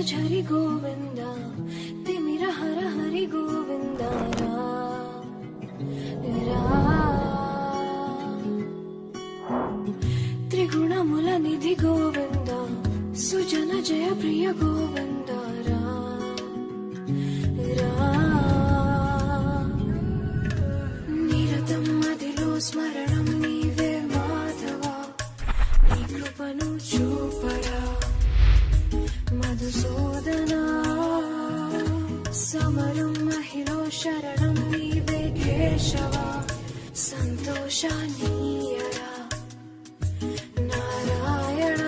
झरि गोविन्द तिमिर हर हरि गोविन्द त्रिगुणमुल निधि गोविन्द सुजन जय प्रिय गोविन्द निरतं मदिलो स्मरणं नीवे माधव नी कृपनु चूपरा मधुसूदना समरं महिलो शरणं नीवे केशव संतोषानीयरा नारायण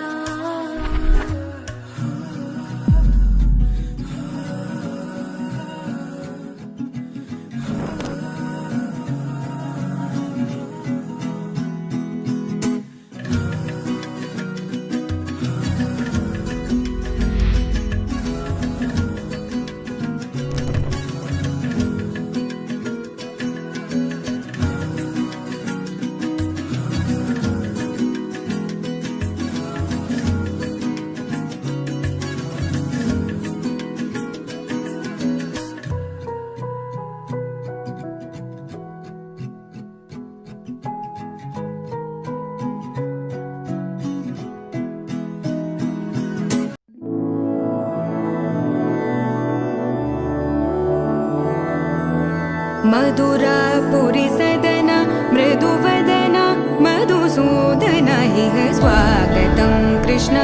मधुरापुरी सदना मृदुवदना मधुसूदन इह स्वागतं कृष्ण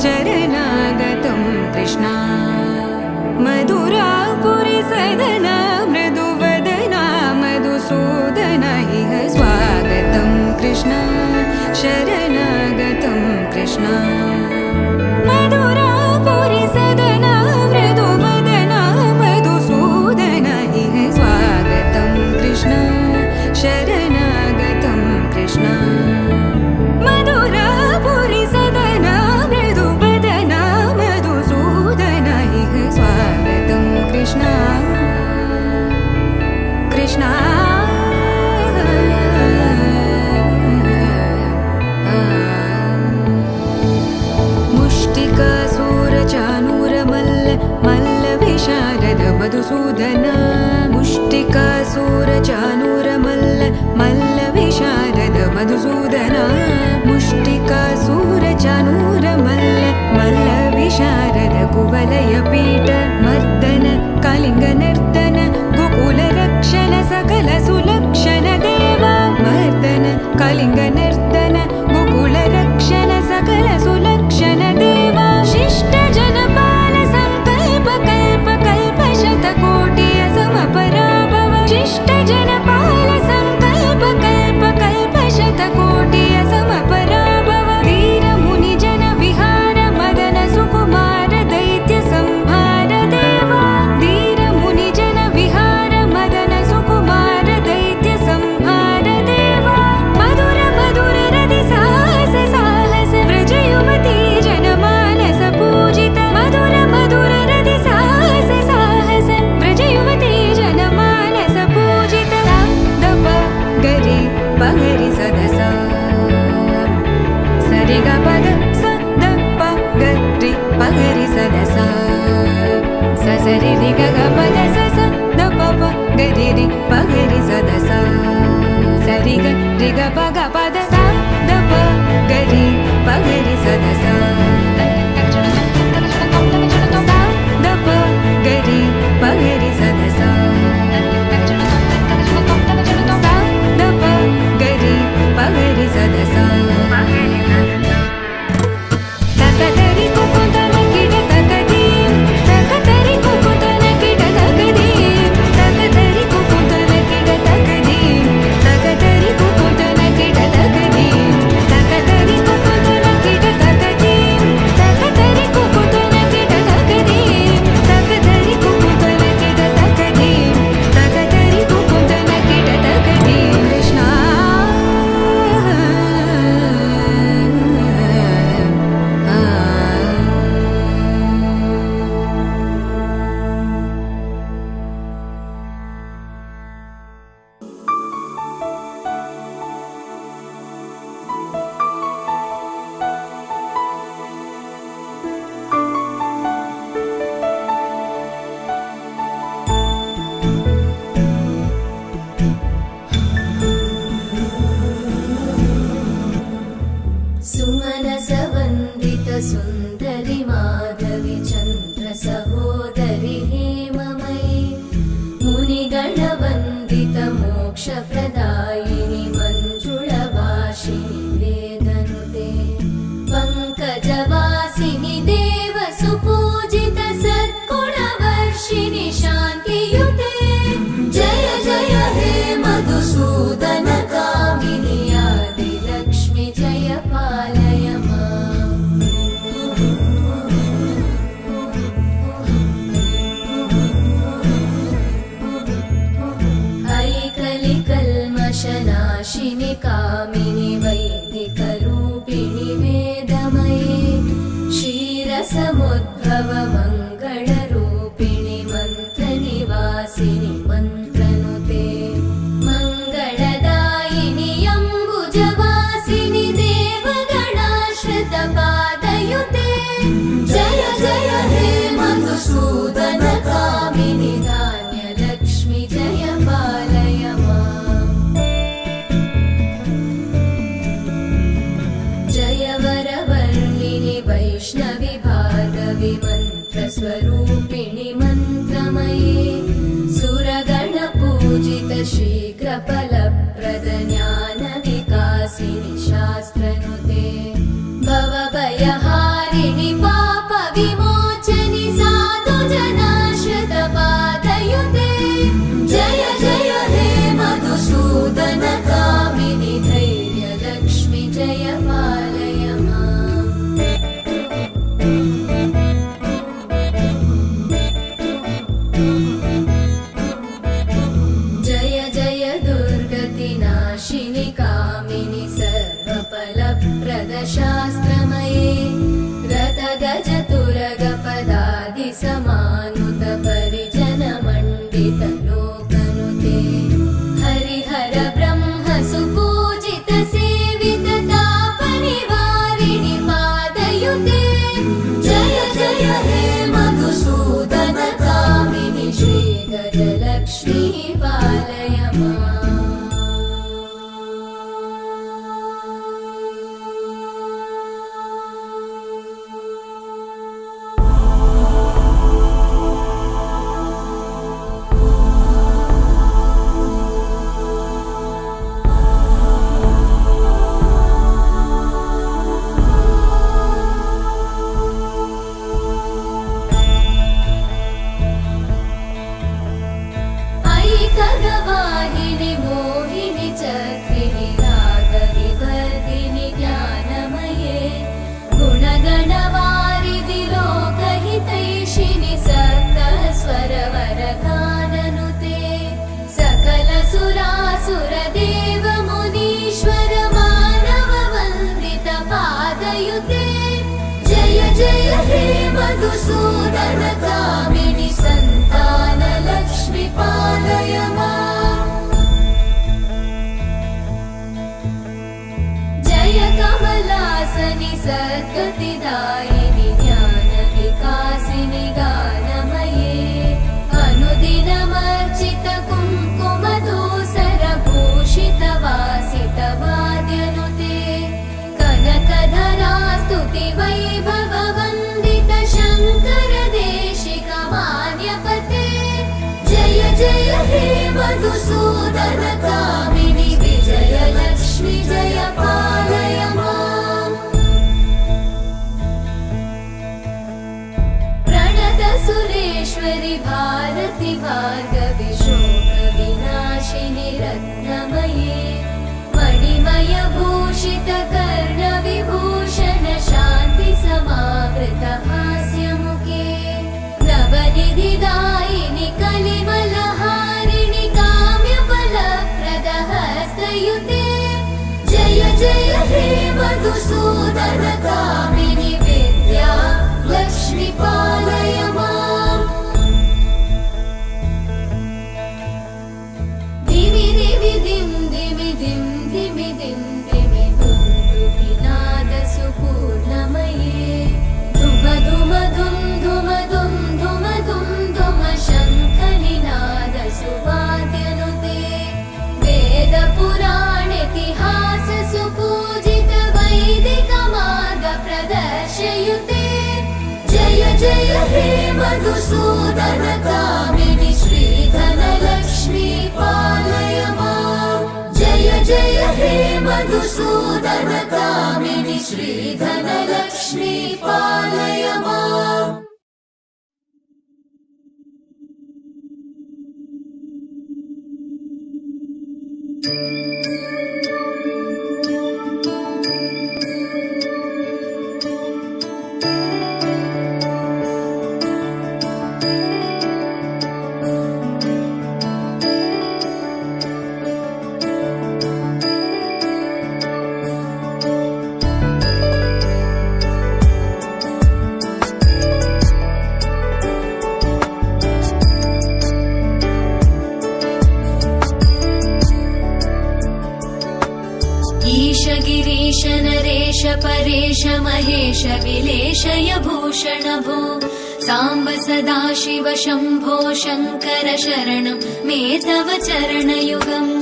चरणागतं कृष्ण मधुरापुरी सदना मृदुवदना मधुसूदन इह स्वागतं कृष्ण शरणागतं कृष्ण मधुरापुरी सदना मृदुवदना मधुसूदन इह स्वागतं कृष्ण शरणागतं कृष्ण मधुरापुरी सदना मृदुवदना मधुसूदन इह स्वागतं कृष्ण कृष्ण मुष्टिकासूरचानूरमल्ल मल्लविशारद मधुसूदन मुष्टिकासूरचानूरमल्ल मल्लविशारद मधुसूदन मुष्टिकासूरचानूरमल्ल मल्लविशारद कुवलयपीठ मर्दन कलिङ्गनर्तन गोकुलरक्षण सकल सुलक्षण देवा मर्दन कलिङ्गनर्तन गोकुलरक्षण सकल सुलक्षण देवा शिष्ट जनपाल संकल्प कल्प कल्प शतकोटि असमपराभव शिष्ट जनपाल संकल्प कल्प कल्प शतकोटि असमपराभव वीर मुनि जन विहार मदन सुकुमार दैत्य संहार देवा वीर मुनि जन विहार मदन सुकुमार दैत्य संहार देवा मधुर मधुर रति साहस साहस व्रज युवती जनमानस पूजित मधुर मधुर रति साहस साहस व्रज युवती जनमानस पूजित दप गरि पगरि सदस सरि ग पद स द प गरि पगरि सदस स सरि रि ग ग पद स स द प प गरि रि पगरि सदस सरि ग रि ग प ग पद स द प गरि पगरि सदस द प गरि पगरि सदस द प गरि पगरि सदस तकदरि कुकुतन किड तकदीं तकदरि कुकुतन किड तकदीं तकदरि कुकुतन किड तकदीं तकदरि कुकुतन किड सुन्दरि माधवि चन्द्र सहोदरि हेममयि मुनिगणवन्दित मोक्षप्रदायिनि मञ्जुळभाषिणि वेदनुते पङ्कजवासिनि देवसुपूजित सद्गुणवर्षिणि शान्तियुते जय जय हे मधुसूदन कामिनि आदिलक्ष्मि जय पालय माम् ऐकलिकल्मषनाशिनि कामिनि वैदिकरूपिणि वेदमये क्षीरसमुद्भव मङ्गलरूपिणि मन्त्रनिवासिनि मन्त्रनुते मङ्गलदायिनि अम्बुजवासिनि देवगणाश्रितपादयुते जय जय हे मधुसूदन कामिनि धान्यलक्ष्मि जय पालय माम् जय वरवर्णिनि वैष्णवि भार्गवि मन्त्रस्वरूपिणि मन्त्रमये सुरगणपूजित शीघ्रफलप्रद ज्ञानविकासिनि शास्त्रनुते भवभयहारिणि पापविमोचनि साधुजनाश्रितपादयुते जय जय हे मधुसूदन कामिनि धैर्यलक्ष्मि जय पालय माम् जय जय दुर्गतिनाशिनि कामिनि सर्वफलप्रदशास्त्रमये रथगजतुरगपदादिसमानुत परिजनमण्डित लोकनुते हरिहर ब्रह्म सुपूजित सेवित तापनिवारिणि पादयुते जय जय हे मधुसूदन कामिनि श्रीगजलक्ष्मी पालय माम् ऐकगवाहिनि मोहिनि चक्रिणि रागविवर्धिनि ज्ञानमये गुणगणवारिधि लोकहितैषिणि सप्तस्वरवरगाननुते सकलसुरासुरदेव मुनीश्वर मानववन्दित पादयुते जय जय हे मधुसूदन कामिनि सन्तानलक्ष्मि पालय माम् जय कमलासनि सद्गतिदायिनि ज्ञानविकासिनि गानमये अनुदिनमर्चित कुङ्कुमधूसरभूषित वासित वाद्यनुते कनकधरा स्तुति वैभव वन्दित शङ्कर देशिक मान्यपते जय जय हे मधुसूदन कामिनि विजयलक्ष्मि जय पालय माम् प्रणत सुरेश्वरि भारति भार्गवि शोकविनाशिनि रत्नमये मणिमय भूषित कर्णविभूषण शान्ति समावृत हास्यमुखे नवनिधिदायिनि कलिमलहारिणि काम्यफलप्रद हस्तयुते जय जय हे मधुसूदन कामिनि विद्या लक्ष्मि पालय माम् धिमि धिमि धिं धिमि धिं धिमि धिं धिमि दुन्दुभिनादसुपूर्णमये मधुसूदन कामिनि श्रीधनलक्ष्मी पालय माम्। जय जय हे मधुसूदन कामिनि श्रीधनलक्ष्मी पालय माम्। ईश गिरीश नरेश परेश महेश विलेशय भूषण भो साम्ब सदाशिव शम्भो शङ्कर शरणं मे तव चरणयुगम्।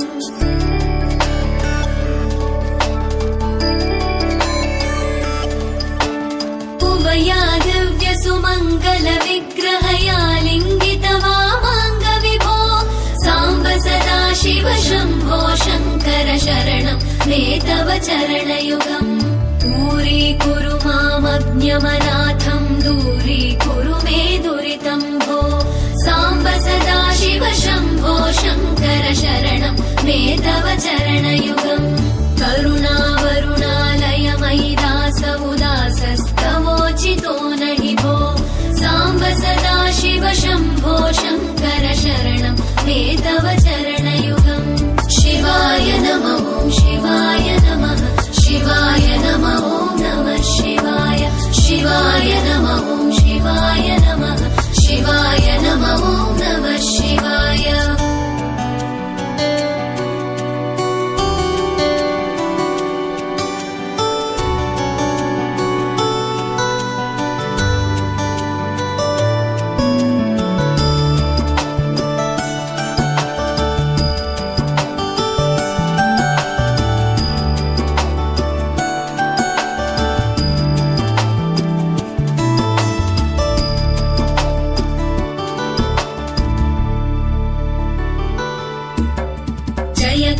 उमया दिव्य सुमङ्गल विग्रहया लिङ्गित वामाङ्ग विभो साम्ब सदाशिव शम्भो शङ्कर शरणं मे तव चरणयुगम्। दूरीकुरु मामज्ञमनाथं दूरीकुरु मे दुरितं भो साम्ब सदाशिव शम्भो शङ्कर शरणं मे तव चरणयुगम्। करुणावरुणालय मयि दास उदासस्तवोचितो नहि भो साम्ब सदाशिव शम्भो शङ्कर शरणं मे तव चरणयुगम्। शिवाय नमः शिवाय नमः शिवाय नमः नमः शिवाय शिवाय नमः शिवाय नमः शिवाय नमः नमः शिवाय।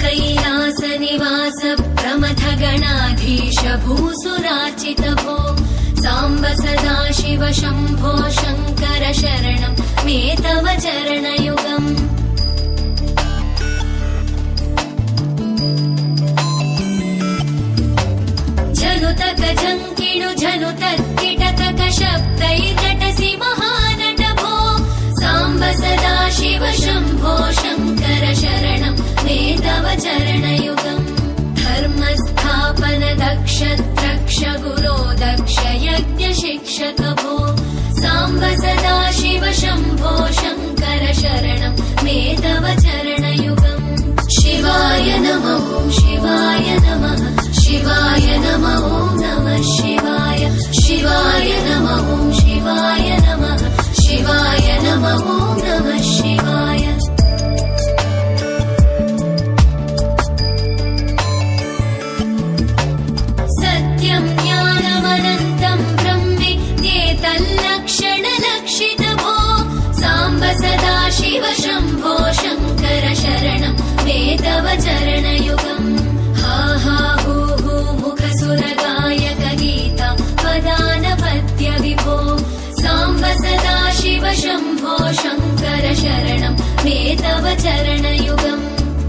कैलासनिवास प्रमथ गणाधीश भूसुरार्चित भो साम्ब सदाशिव शम्भो शङ्कर शरणं मे तव चरणयुगम्। जनुतक झङ्किणु झनुतत्किटकक शब्दैर्नटसि महानट भो साम्ब सदाशिव शम्भो शङ्कर शरणं मे तव चरणयुगम्। धर्मस्थापन दक्ष द्रक्ष गुरो दक्ष यज्ञ शिक्षक भो साम्ब सदाशिव शम्भो शङ्कर शरणं मे तव चरणयुगम्। शिवाय नमः शिवाय नमः शिवाय नमः नमः शिवाय शिवाय नमः शिवाय नमः शिवाय नमः नमः शिवाय। सत्यं ज्ञानमनन्तं ब्रह्मेतल्लक्षणलक्षित भो साम्ब सदाशिव शम्भो शङ्कर शरणं मे तव चरणयुगम्। हा हा हू हू मुखसुरगायक गीता पदानपत्य विभो साम्ब सदाशिव शम्भो शङ्कर शरणं मे तव चरणयुगम्।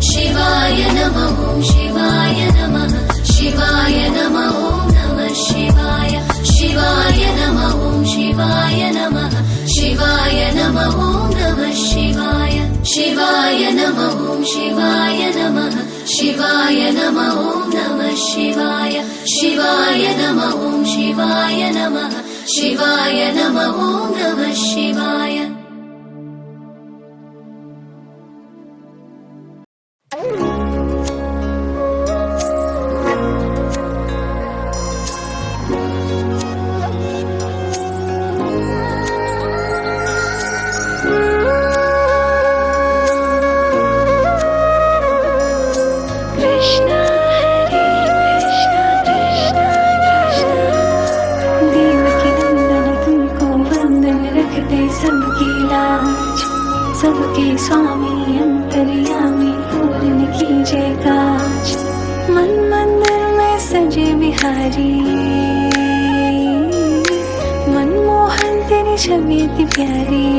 शिवाय नमः शिवाय नमः शिवाय नमः नमः शिवाय शिवाय नमः शिवाय नमः शिवाय नमः नमः शिवाय शिवाय नमः शिवाय नमः शिवाय नमः नमः शिवाय शिवाय नमः शिवाय नमः शिवाय नमः नमः शिवाय। सबकी लाज, सबके स्वामी अंतर्यामी पूर्ण कीजिए काज। मन मंदिर में सजे बिहारी, मनमोहन तेरी छवि इतनी प्यारी।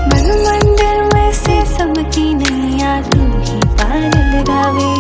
मन मंदिर में से सबकी नैया तू ही पार लगावे।